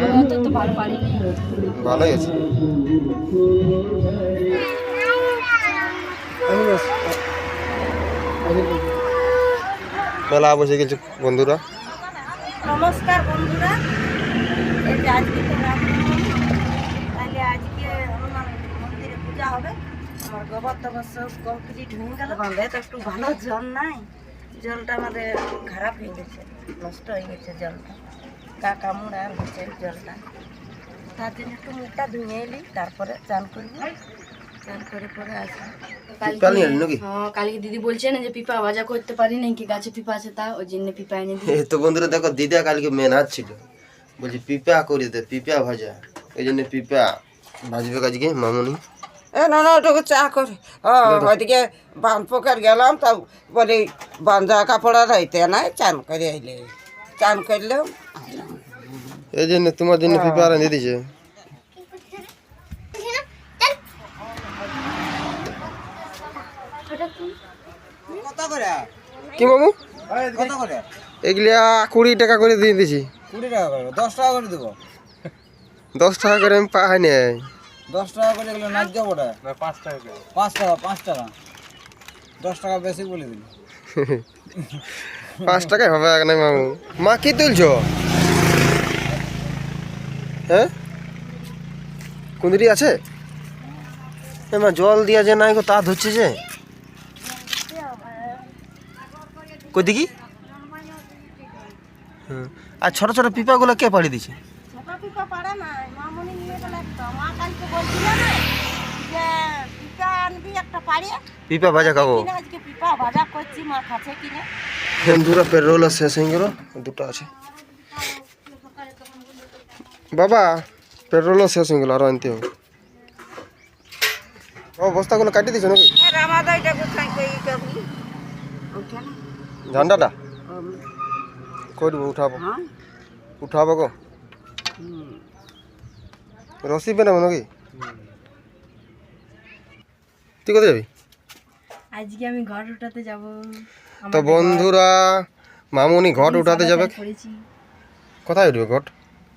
তো ভালো পারিনি। ভালোই আছে। মেলা বসে গেছে বন্ধুরা। নমস্কার বন্ধুরা, এই যে আজকে তো রামনবমী, তাহলে আজকে হনুমান মন্দিরে পূজা হবে। আমার গোবর টবর সব কমপ্লিট হয়ে গেল। আমাদের তো একটু ভালো জল নাই, জলটা আমাদের খারাপ হয়ে গেছে, নষ্ট হয়ে গেছে জলটা, কাকা মুড়া হচ্ছে জলটা। তার জন্য একটু মুখটা ধুয়ে এলি, তারপরে চান করবো, চান করে পরে আসবো। কালকে দিদি বলছেন যে পিপা ভাজা করতে পারি নাকি, গাছে পিপা আছে তা ওই জন্য পিপা এনে দিই। তো বন্ধুরা দেখো, দিদা কালকে মেনাজ ছিল, বলছি পিপা করে দে, পিপা ভাজা, এই জন্য পিপা ভাজবে আজকে মামুনি। না ওটুকু চা করে ওইদিকে বান পোকার গেলাম, তা বলি বান্ধা কাপড় রাইতে নাই, চান করে আইলে, চান করলেও এই জন্য তোমার জন্য পিপা এনে দিয়েছে। কত করে কি মামু? কত করে? এগুলা 20 টাকা করে দিয়ে দিছি। 20 টাকা করে, 10 টাকা করে দেবো। 10 টাকা করে আমি পাই নাই। 10 টাকা করে এগুলো নাচ যাবো না, 5 টাকা করে। 5 টাকা 10 টাকা বেশি বলে দিল। 5 টাকায় হবে না মামু। মা কি তুলছো? হ্যাঁ, কুঁদরি আছে? মা জল দিয়া যে নাই গো, তা ধরছে যে কই দেখি। আর ছোট ছোট পিপাগুলো কে পাড়ি দিছে? ছোট পিপা পারে না, মামুনি নিয়ে গেল একটা। মা কালকে বলছিল না যে পিপা আনবি একটা পাড়িয়ে, পিপা ভাজা খাবো। আজকে পিপা ভাজা করছি, মা খাচ্ছে কিনে। বন্ধুরা পেট্রোল শেষ হয়ে গেল, দুটো আছে। বাবা পেট্রোল শেষ হয়ে গেল, আরো আনতে হবে। ও বস্তাগুলো কাটি দিছো নাকি? রামাদাইটা কোথায় কই করবি? ওঠে না ঝান্ডাটা কই দেবো? উঠাবো, হ্যাঁ। উঠাবো গো। রসি বেনাবো নাকি? তুই কোথায় যাবি? আজকে আমি ঘর উঠাতে যাব। তো বন্ধুরা মামুনি ঘট উঠাতে যাবে। কোথায় উঠবে ঘট?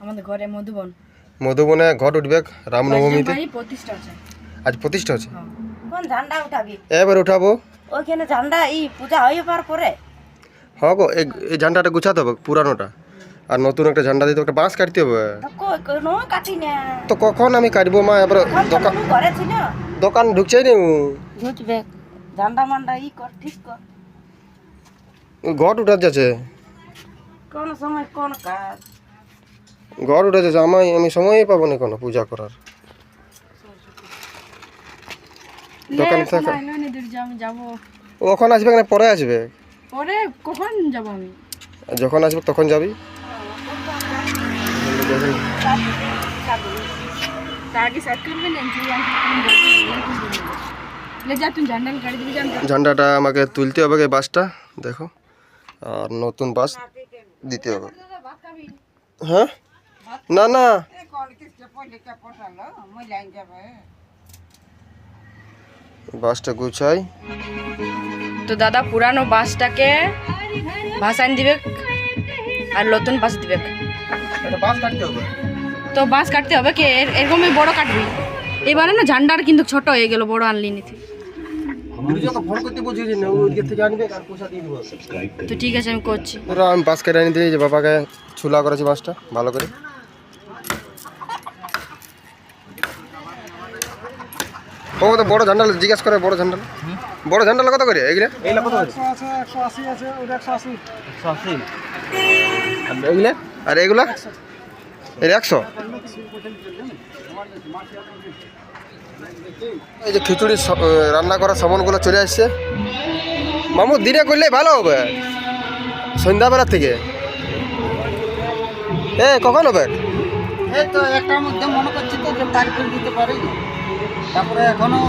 আমাদের ঘরে মধুবন, মধুবনে ঘট উঠবে রামনবমীতে। প্রতিষ্ঠা আছে আজ প্রতিষ্ঠা আছে। কোন ঝান্ডা উঠাবি? এবার উঠাবো। ওইখানে ঝান্ডা পূজা হয়ে পার পরে। হ্যাঁ গো, এই ঝান্ডাটা গুছাতে হবে পুরানোটা, আর নতুন একটা ঝান্ডা দিতে একটা বাঁশ কাটতে হবে। তো কই কোনো কাটি না। তো কখন আমি কাটবো মা? এবার দোকান ঘরে ছিল, দোকান ঢুকছেই নি। ঝুঁচবে ঝান্ডা মান্ডা কর, ঠিক কর। ঘট উঠাতে যাচ্ছে, কোন সময় কোন কাজ। ঘর উঠে যাচ্ছে, আমি সময়ই পাবো না কোনো পূজা করার। দোকান থেকে আমি যাবো। ওখানে আসবে না, পরে আসবে? পরে কখন যাব আমি? যখন আসবে তখন যাবি। ঝান্ডাটা আমাকে তুলতে হবে, এই বাসটা দেখো, আর নতুন বাস দিতে হবে। হ্যাঁ না না, বাসটা গুছাই। তো দাদা পুরানো বাসটাকে ভাসান দিবে আর নতুন বাস দিবে। বাস কাটতে হবে, তো বাস কাটতে হবে কে? এরকমই বড় কাটবি। এবারে না ঝান্ডার কিন্তু ছোট হয়ে গেল, বড় আনলি নিতে। ফোন করতে বলছি না, ওই থেকে আনবে আর পয়সা দিয়ে দেবো। তো ঠিক আছে, আমি করছি। আমি বাস কেটে আনি দিই, যে বাবাকে ছুলা করেছি বাসটা ভালো করে। ও তো বড় ঝান্ডা জিজ্ঞেস করে, বড় ঝান্ডা, বড় ঝান্ডা কত করে? এগুলা এইগুলা কত করে? 180 আছে, ওটা 180। 180। আর এগুলা? আর এগুলা এর 100। এই যে খিচুড়ি রান্না করার সামানগুলো চলে আসছে। মামু দিনে করলেই ভালো হবে, সন্ধ্যাবেলার থেকে। কখন হবে? এই তো একটার মধ্যে মনে করছি তো যে পার করে দিতে পারি। তারপরে এখনো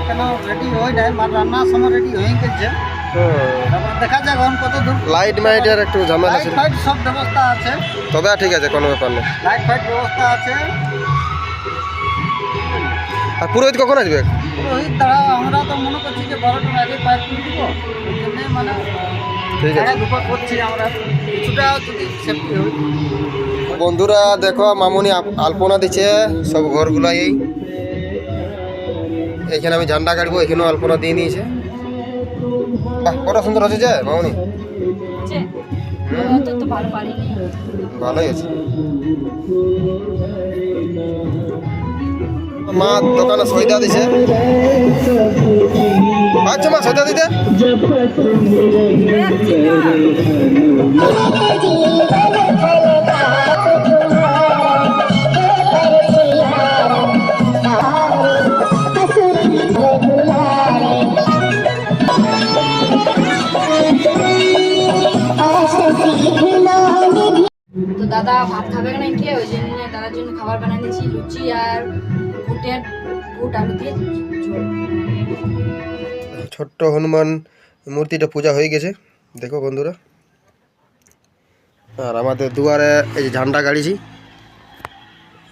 কেন রেডি হয় নাই, মানে রান্নার সময় রেডি হয়ে গেছে। তারপর দেখা যাক এখন কত দূর। লাইট মাইটের একটু ঝামেলা ছিল, লাইট সব ব্যবস্থা আছে। তবে ঠিক আছে, কোনো ব্যাপার নেই। লাইট ফাইট ব্যবস্থা আছে। আর পুরোহিত কখন আসবে? পুরোহিত দ্বারা আমরা তো মনে করছি যে 12টার আগে পার করে দিব। ওই জন্যে মানে ঠিক আছে, দুপুর করছি আমরা, কিছুটা যদি সেফটি হয়। বন্ধুরা দেখো মামুনি আলপনা দিচ্ছে সব ঘরগুলো এইখানে আমি ঝান্ডা কাটবো, এখানেও আলপনা দিয়ে নিয়েছে। বাহ, কত সুন্দর হচ্ছে যে মামুনি। ভালোই আছে। মা দোকানে সৈদা দিছে। আচ্ছা মা সৈদা দিতে। তো দাদা ভাত খাবে না কি, ওই জন্য দাদার জন্য খাবার বানিয়ে দিয়েছি, লুচি আর বুট আলু দিয়ে ঝোল। ছোট্ট হনুমান মূর্তিটা পূজা হয়ে গেছে দেখো বন্ধুরা। আর আমাদের দুয়ারে এই যে ঝান্ডা গাড়িছি,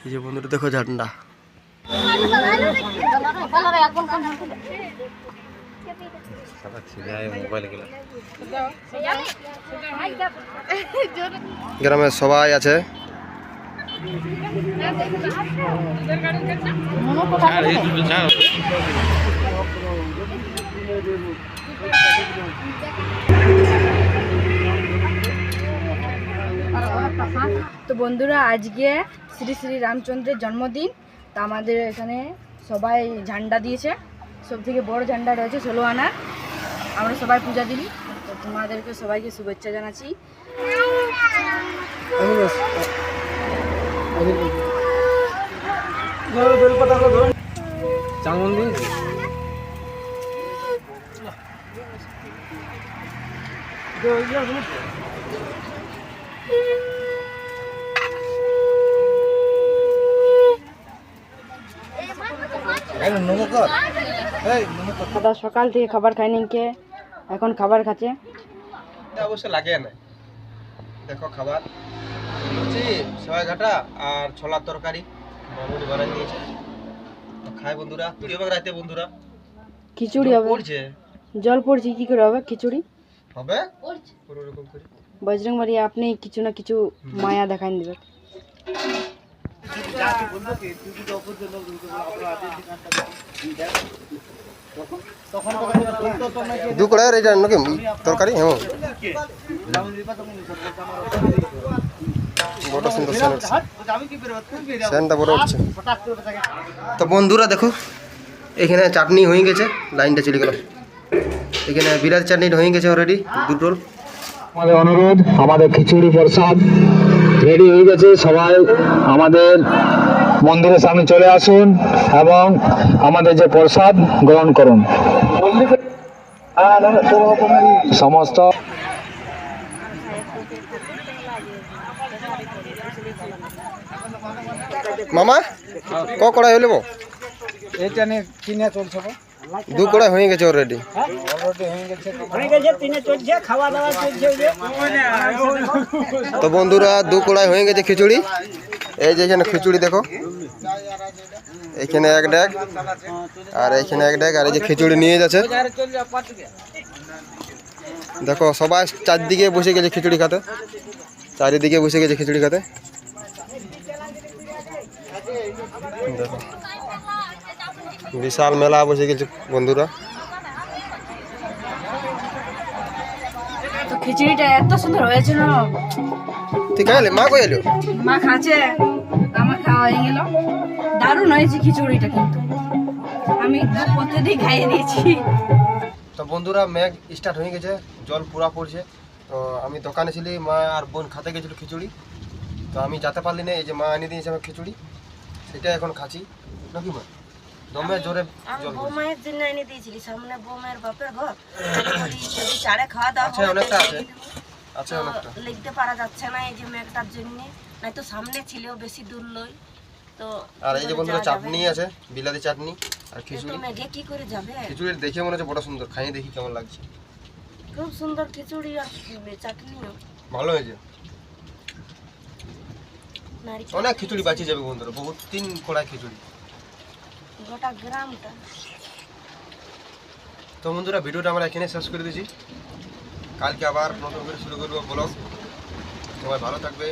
এই যে বন্ধুরা দেখো ঝান্ডা। গ্রামের সবাই আছে। তো বন্ধুরা আজকে শ্রী শ্রী রামচন্দ্রের জন্মদিন, তা আমাদের এখানে সবাই ঝান্ডা দিয়েছে, সব থেকে বড় ঝান্ডা রয়েছে 16 আনা। আমরা সবাই পূজা দিই, তো তোমাদেরকে সবাইকে শুভেচ্ছা জানাচ্ছি। দাদা সকাল থেকে খাবার খায়নি, কে এখন খাবার খাচ্ছে। অবশ্য লাগে না, দেখো খাবার লুচি সেওয়া ঘাটা আর ছোলার তরকারি মামুনি বানাই দিয়েছে, খায় বন্ধুরা। তুই হবে রাতে বন্ধুরা খিচুড়ি হবে, পড়ছে জল পড়ছে, কি করে হবে খিচুড়ি হবে কোনো রকম করে। বজরংবলী আপনি কিছু না কিছু মায়া দেখাই দিবে। দু কড়াই এটা নাকি তরকারি। হ্যাঁ বড় সুন্দর সেন্টটা বড় হচ্ছে। তো বন্ধুরা দেখো এখানে চাটনি হয়ে গেছে, লাইনটা চলে গেল। এখানে বিরাট চাটনি হয়ে গেছে অলরেডি, দুটো রোল। আমাদের অনুরোধ, আমাদের খিচুড়ি প্রসাদ রেডি হয়ে গেছে, সবাই আমাদের মন্দিরের সামনে চলে আসুন এবং আমাদের যে প্রসাদ গ্রহণ করুন। সমস্ত মামা ক কড়াই হইলে এটা নিয়ে কিনে চলছে, দু কড়াই হয়ে গেছে অলরেডি। তো বন্ধুরা দু কড়াই হয়ে গেছে খিচুড়ি। এই যে এখানে খিচুড়ি দেখো, এখানে এক ড্যাগ আর এখানে এক ড্যাগ, আর এই যে খিচুড়ি নিয়ে যাচ্ছে দেখো। সবাই চারদিকে বসে গেছে খিচুড়ি খেতে, চারিদিকে বসে গেছে খিচুড়ি খেতে দেখো। বিশাল মেলা বসে গেছে বন্ধুরা। তো খিচুড়িটা এত সুন্দর হয়েছে না, তুই খাইলে মা কই এলো? মা খাচ্ছে, আমার খাওয়া হয়ে গেল। দারুণ হয়েছে খিচুড়িটা, কিন্তু আমি প্রতিদিন খাইয়ে দিয়েছি। তো বন্ধুরা মেঘ স্টার্ট হয়ে গেছে, জল পুরা পড়ছে। তো আমি দোকানে ছিলি, মা আর বোন খাতে গেছিলো খিচুড়ি, তো আমি যেতে পারলি না। এই যে মা এনে দিয়েছে আমার খিচুড়ি, সেটা এখন খাচ্ছি নাকি মা। দমে জোরে জল বৌমায়ের জন্য এনে দিয়েছিলি, সামনে বৌমায়ের বাপের ঘর, চারে খাওয়া দাওয়া আছে, অনেকটা আছে, আছে অনেকটা। লিখতে পারা যাচ্ছে না এই যে মেঘটার জন্য, নাই তো সামনে ছিল, বেশি দূর লই। তো আর এই যে বন্ধুরা চাটনি আছে, বিলাতি চাটনি আর তো খিচুড়ি। মেঘে কি করে যাবে? খিচুড়ি দেখে মনে হচ্ছে বড় সুন্দর, খাইয়ে দেখি কেমন লাগছে। খুব সুন্দর খিচুড়ি আর চাটনিও ভালো হয়েছে। নারকেল অনেক খিচুড়ি বাঁচিয়ে যাবে বন্ধুরা, বহুত 3 কড়াই খিচুড়ি। গোটা গ্রামটা। তো বন্ধুরা ভিডিওটা আমরা এখানে শেষ করে দিয়েছি, কালকে আবার নতুন করে শুরু করবো ব্লগ। সবাই ভালো থাকবে,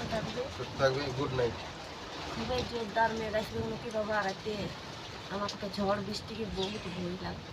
থাকবে। সুস্থ থাকবে। Good night. খুবই জোরদার মেঘ আসবে কি বাবা রাতে। আমাকে তো ঝড় বৃষ্টিকে বহুত ভয় লাগে।